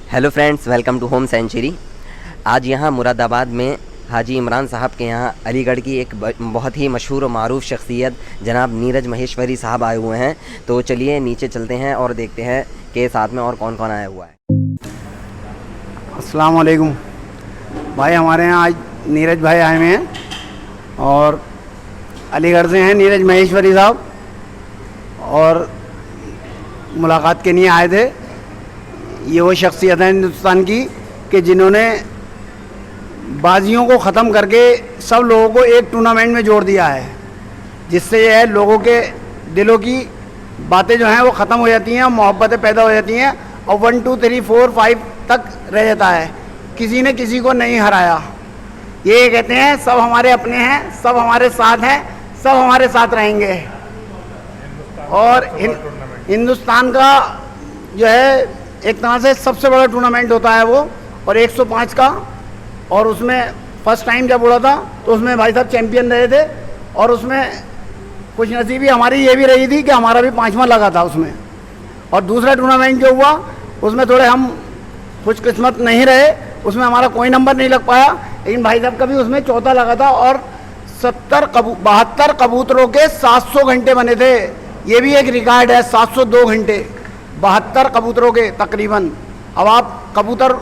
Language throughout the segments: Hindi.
Hello friends, welcome to Home Century. आज यहाँ मुरादाबाद में हाजी इमरान साहब के यहाँ अलीगढ़ की एक बहुत ही मशहूर और मारूफ शख्सियत जनाब नीरज महेश्वरी साहब आए हुए हैं। तो चलिए नीचे चलते हैं और देखते हैं कि साथ में और कौन कौन आया हुआ है। अस्सलाम वालेकुम भाई, हमारे यहाँ आज नीरज भाई आए हुए हैं और अलीगढ़ से हैं नीरज महेश्वरी साहब, और मुलाकात के लिए आए थे। ये वो शख्सियत है हिंदुस्तान की कि जिन्होंने बाजियों को ख़त्म करके सब लोगों को एक टूर्नामेंट में जोड़ दिया है, जिससे यह है लोगों के दिलों की बातें जो हैं वो ख़त्म हो जाती हैं, मोहब्बतें पैदा हो जाती हैं और 1 2 3 4 5 तक रह जाता है। किसी ने किसी को नहीं हराया। ये कहते हैं सब हमारे अपने हैं, सब हमारे साथ हैं, सब हमारे साथ रहेंगे। और हिंदुस्तान का जो है एक तरह से सबसे बड़ा टूर्नामेंट होता है वो, और 105 का, और उसमें फर्स्ट टाइम जब उड़ा था तो उसमें भाई साहब चैंपियन रहे थे। और उसमें कुछ नसीबी हमारी ये भी रही थी कि हमारा भी 5वां लगा था उसमें। और दूसरा टूर्नामेंट जो हुआ उसमें थोड़े हम खुशकिस्मत नहीं रहे, उसमें हमारा कोई नंबर नहीं लग पाया, लेकिन भाई साहब का भी उसमें चौथा लगा था। और 72 कबूतरों के 700 घंटे बने थे। ये भी एक रिकॉर्ड है, 702 घंटे 72 कबूतरों के तकरीबन। अब आप कबूतर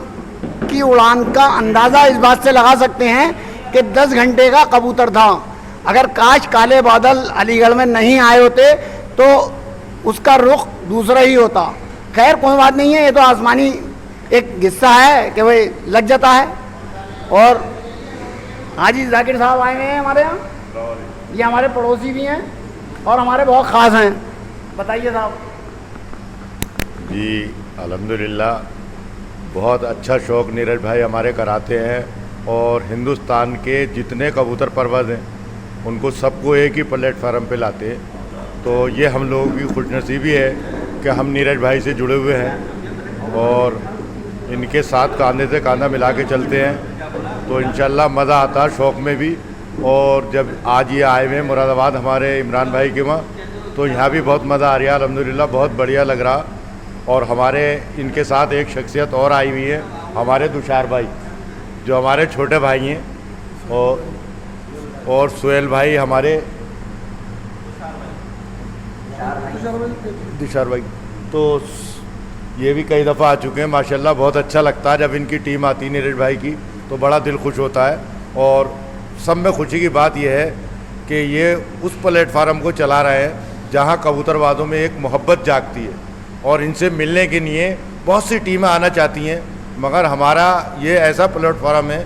की उड़ान का अंदाज़ा इस बात से लगा सकते हैं कि 10 घंटे का कबूतर था। अगर काश काले बादल अलीगढ़ में नहीं आए होते तो उसका रुख दूसरा ही होता। खैर कोई बात नहीं है, ये तो आसमानी एक किस्सा है कि भाई लग जाता है। और हाजी जाकिर साहब आए हुए हैं हमारे यहाँ, ये हमारे पड़ोसी भी हैं और हमारे बहुत ख़ास हैं। बताइए साहब। जी अल्हम्दुलिल्लाह, बहुत अच्छा शौक़ नीरज भाई हमारे कराते हैं, और हिंदुस्तान के जितने कबूतर परवज़ हैं उनको सबको एक ही प्लेटफार्म पे लाते हैं। तो ये हम लोगों की खुशनसीबी है कि हम नीरज भाई से जुड़े हुए हैं और इनके साथ कंधे से कंधा मिला के चलते हैं। तो इंशाल्लाह मज़ा आता है शौक़ में भी। और जब आज ये आए हुए हैं मुरादाबाद हमारे इमरान भाई के वहाँ, तो यहाँ भी बहुत मज़ा आ रहा है अल्हम्दुलिल्लाह, बहुत बढ़िया लग रहा। और हमारे इनके साथ एक शख्सियत और आई हुई है, हमारे तुषार भाई जो हमारे छोटे भाई हैं, और सुहेल भाई हमारे तुषार भाई। तो ये भी कई दफ़ा आ चुके हैं माशाल्लाह। बहुत अच्छा लगता है जब इनकी टीम आती है नीरज भाई की, तो बड़ा दिल खुश होता है। और सब में खुशी की बात यह है कि ये उस प्लेटफार्म को चला रहे हैं जहाँ कबूतरबाजों में एक मोहब्बत जागती है, और इनसे मिलने के लिए बहुत सी टीमें आना चाहती हैं, मगर हमारा ये ऐसा प्लेटफॉर्म है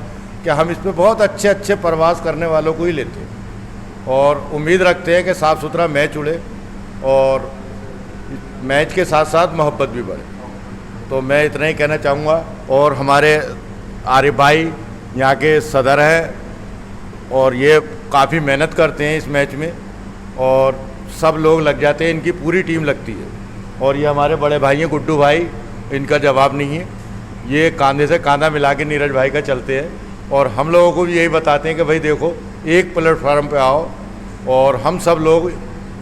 कि हम इस पर बहुत अच्छे अच्छे प्रवास करने वालों को ही लेते हैं। और उम्मीद रखते हैं कि साफ़ सुथरा मैच उड़े और मैच के साथ साथ मोहब्बत भी बढ़े। तो मैं इतना ही कहना चाहूँगा। और हमारे आरिफ भाई यहाँ के सदर हैं और ये काफ़ी मेहनत करते हैं इस मैच में, और सब लोग लग जाते हैं, इनकी पूरी टीम लगती है। और ये हमारे बड़े भाई हैं गुड्डू भाई, इनका जवाब नहीं है। ये कंधे से कंधा मिला के नीरज भाई का चलते हैं, और हम लोगों को भी यही बताते हैं कि भाई देखो एक प्लेटफार्म पे आओ। और हम सब लोग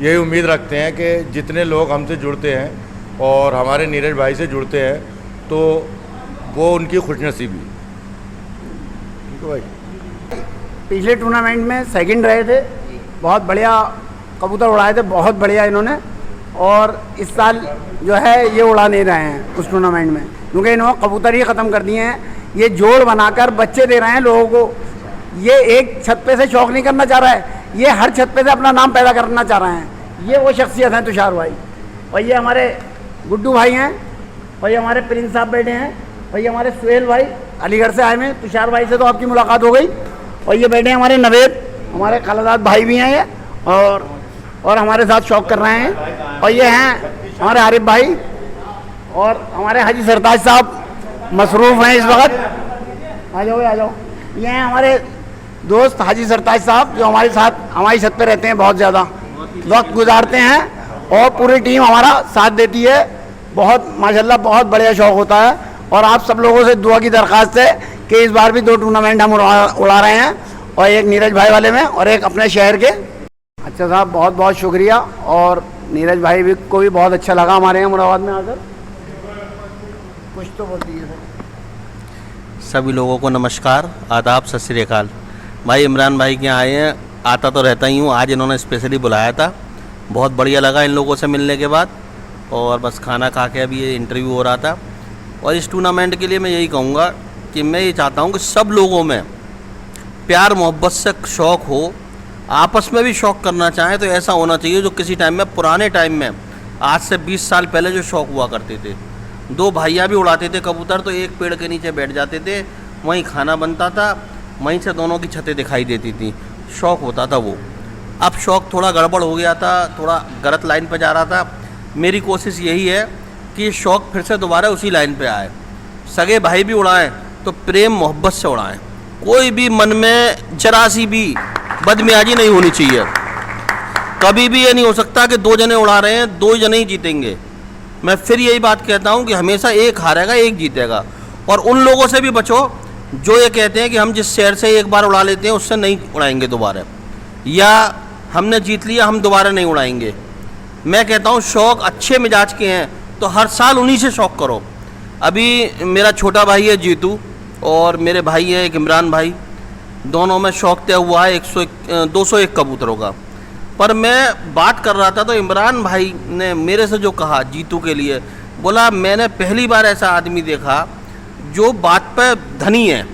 यही उम्मीद रखते हैं कि जितने लोग हमसे जुड़ते हैं और हमारे नीरज भाई से जुड़ते हैं तो वो उनकी खुशनसीबी। ठीक है भाई। पिछले टूर्नामेंट में सेकंड रहे थे, बहुत बढ़िया कबूतर उड़ाए थे, बहुत बढ़िया इन्होंने। और इस साल जो है ये उड़ा नहीं रहे हैं उस टूर्नामेंट में, क्योंकि इन्होंने कबूतर ही ख़त्म कर दिए हैं। ये जोड़ बनाकर बच्चे दे रहे हैं लोगों को। ये एक छत पे से शौक़ नहीं करना चाह रहा है, ये हर छत पे से अपना नाम पैदा करना चाह रहे हैं। ये वो शख्सियत हैं तुषार भाई, और ये हमारे गुड्डू भाई हैं, और ये हमारे प्रिंस साहब बैठे हैं, और ये हमारे सुहेल भाई अलीगढ़ से आए हैं। तुषार भाई से तो आपकी मुलाकात हो गई। और ये बैठे हैं हमारे नवेद, हमारे खालाजाद भाई भी हैं ये, और हमारे साथ शौक़ कर रहे हैं। और ये हैं हमारे आरिफ भाई, और हमारे हाजी सरताज साहब मसरूफ़ हैं इस वक्त। आ जाओ आ जाओ। ये हैं हमारे दोस्त हाजी सरताज साहब, जो हमारे साथ हमारी छत पे रहते हैं, बहुत ज़्यादा वक्त गुजारते हैं, और पूरी टीम हमारा साथ देती है। बहुत माशाल्लाह बहुत बढ़िया शौक़ होता है। और आप सब लोगों से दुआ की दरख्वास्त है कि इस बार भी 2 टूर्नामेंट हम उड़ा रहे हैं, और एक नीरज भाई वाले में और एक अपने शहर के। अच्छा साहब, बहुत बहुत शुक्रिया। और नीरज भाई भी को भी बहुत अच्छा लगा हमारे यहाँ मुरादाबाद में आकर। कुछ तो बोल दीजिए सर। सभी लोगों को नमस्कार, आदाब, सत श्री अकाल। भाई इमरान भाई के यहाँ आए हैं, आता तो रहता ही हूँ, आज इन्होंने स्पेशली बुलाया था। बहुत बढ़िया लगा इन लोगों से मिलने के बाद, और बस खाना खा के अभी ये इंटरव्यू हो रहा था। और इस टूर्नामेंट के लिए मैं यही कहूँगा कि मैं ये चाहता हूँ कि सब लोगों में प्यार मोहब्बत से शौक़ हो, आपस में भी शौक़ करना चाहें तो ऐसा होना चाहिए जो किसी टाइम में, पुराने टाइम में, आज से 20 साल पहले जो शौक़ हुआ करते थे। दो भाइयाँ भी उड़ाते थे कबूतर, तो एक पेड़ के नीचे बैठ जाते थे, वहीं खाना बनता था, वहीं से दोनों की छतें दिखाई देती थी, शौक़ होता था वो। अब शौक़ थोड़ा गड़बड़ हो गया था, थोड़ा गलत लाइन पर जा रहा था। मेरी कोशिश यही है कि शौक़ फिर से दोबारा उसी लाइन पे आए। सगे भाई भी उड़ाएं तो प्रेम मोहब्बत से उड़ाएं, कोई भी मन में जरा सी भी बदमियाजी नहीं होनी चाहिए। कभी भी ये नहीं हो सकता कि दो जने उड़ा रहे हैं, दो जने ही जीतेंगे। मैं फिर यही बात कहता हूँ कि हमेशा एक हारेगा, एक जीतेगा। और उन लोगों से भी बचो जो ये कहते हैं कि हम जिस शहर से एक बार उड़ा लेते हैं उससे नहीं उड़ाएंगे दोबारा, या हमने जीत लिया हम दोबारा नहीं उड़ाएंगे। मैं कहता हूँ शौक़ अच्छे मिजाज के हैं तो हर साल उन्हीं से शौक़ करो। अभी मेरा छोटा भाई है जीतू, और मेरे भाई है एक इमरान भाई, दोनों में शौक़ तय हुआ है 201 कबूतरों का। पर मैं बात कर रहा था तो इमरान भाई ने मेरे से जो कहा जीतू के लिए, बोला मैंने पहली बार ऐसा आदमी देखा जो बात पे धनी है,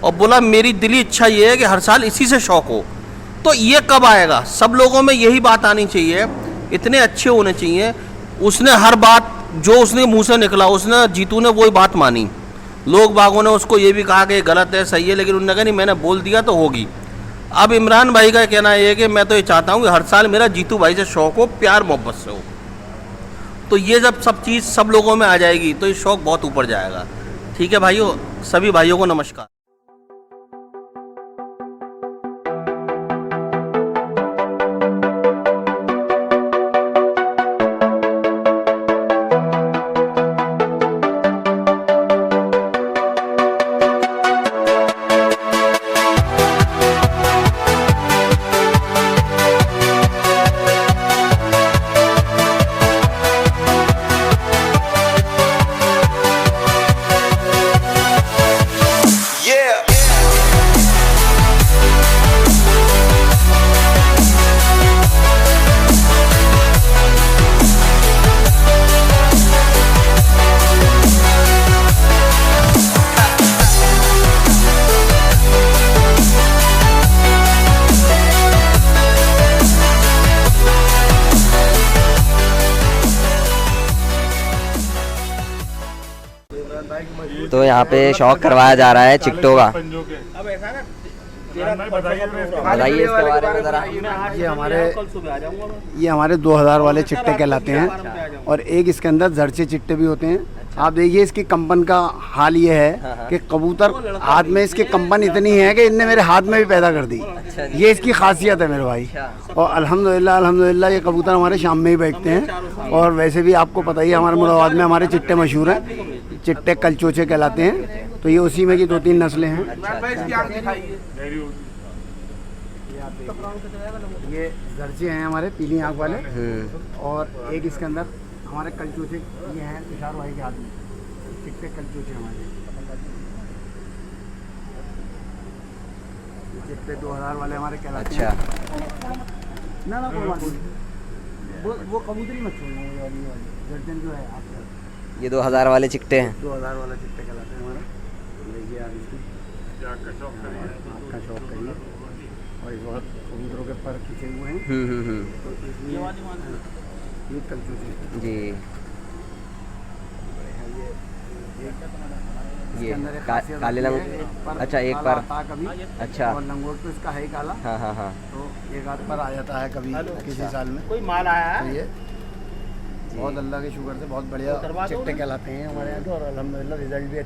और बोला मेरी दिली इच्छा ये है कि हर साल इसी से शौक़ हो। तो ये कब आएगा? सब लोगों में यही बात आनी चाहिए, इतने अच्छे होने चाहिए। उसने हर बात जो उसने मुंह से निकला, उसने जीतू ने वही बात मानी। लोग बागों ने उसको ये भी कहा कि गलत है, सही है, लेकिन उन्होंने कहा नहीं मैंने बोल दिया तो होगी। अब इमरान भाई का कहना ये है कि मैं तो ये चाहता हूँ कि हर साल मेरा जीतू भाई से शौक़ हो, प्यार मोहब्बत से हो। तो ये जब सब चीज़ सब लोगों में आ जाएगी तो ये शौक़ बहुत ऊपर जाएगा। ठीक है भाइयों, सभी भाइयों को नमस्कार। तो यहाँ पे शौक करवाया जा रहा है चिट्टों का। बताइए इसके बारे में ज़रा। ये हमारे 2000 वाले चिट्टे कहलाते हैं, और एक इसके अंदर जर्चे चिट्टे भी होते हैं। आप देखिए इसकी कंपन का हाल ये है कि कबूतर हाथ में इसके कंपन इतनी है कि इनने मेरे हाथ में भी पैदा कर दी। ये इसकी खासियत है मेरे भाई। और अल्हम्दुलिल्लाह ये कबूतर हमारे शाम में ही बैठते हैं। और वैसे भी आपको पता ही है हमारे मुरादाबाद में हमारे चिट्टे मशहूर हैं, चिट्टे कलचोचे कहलाते हैं। तो ये उसी में की 2-3 नस्लें हैं। ये जर्चे हैं हमारे पीली आँख वाले, और एक इसके अंदर हमारे कलचोचे ये हैं तुषार भाई के हाथ में, चिट्टे कलचोचे हमारे। चिट्टे 2000 वाले हमारे कहलाते हैं। ना वो कबूतरी मत छोड़ना, जर्जन जो है आप ये 2000 वाले चिट्टे हैं। 2000 वाला चिट्टे कहलाते हैं हमारा। देखिए आप इसकी आपका शौक करिए। और इस वक्त कबूतरों के पर खींचे हुए हैं। तो इसमें ये कलचोचे जी, ये काले लंगोट। अच्छा, एक पर कभी। अच्छा, और लंगोट तो इसका है ही काला। हाँ हाँ हाँ। तो एक आध पर आ जाता है कभी किसी साल में। कोई माल आया है? तो ये बहुत अल्लाह के शुक्र से बहुत बढ़िया चिट्टे कहलाते हैं हमारे यहाँ के, और अल्हम्दुलिल्लाह रिजल्ट भी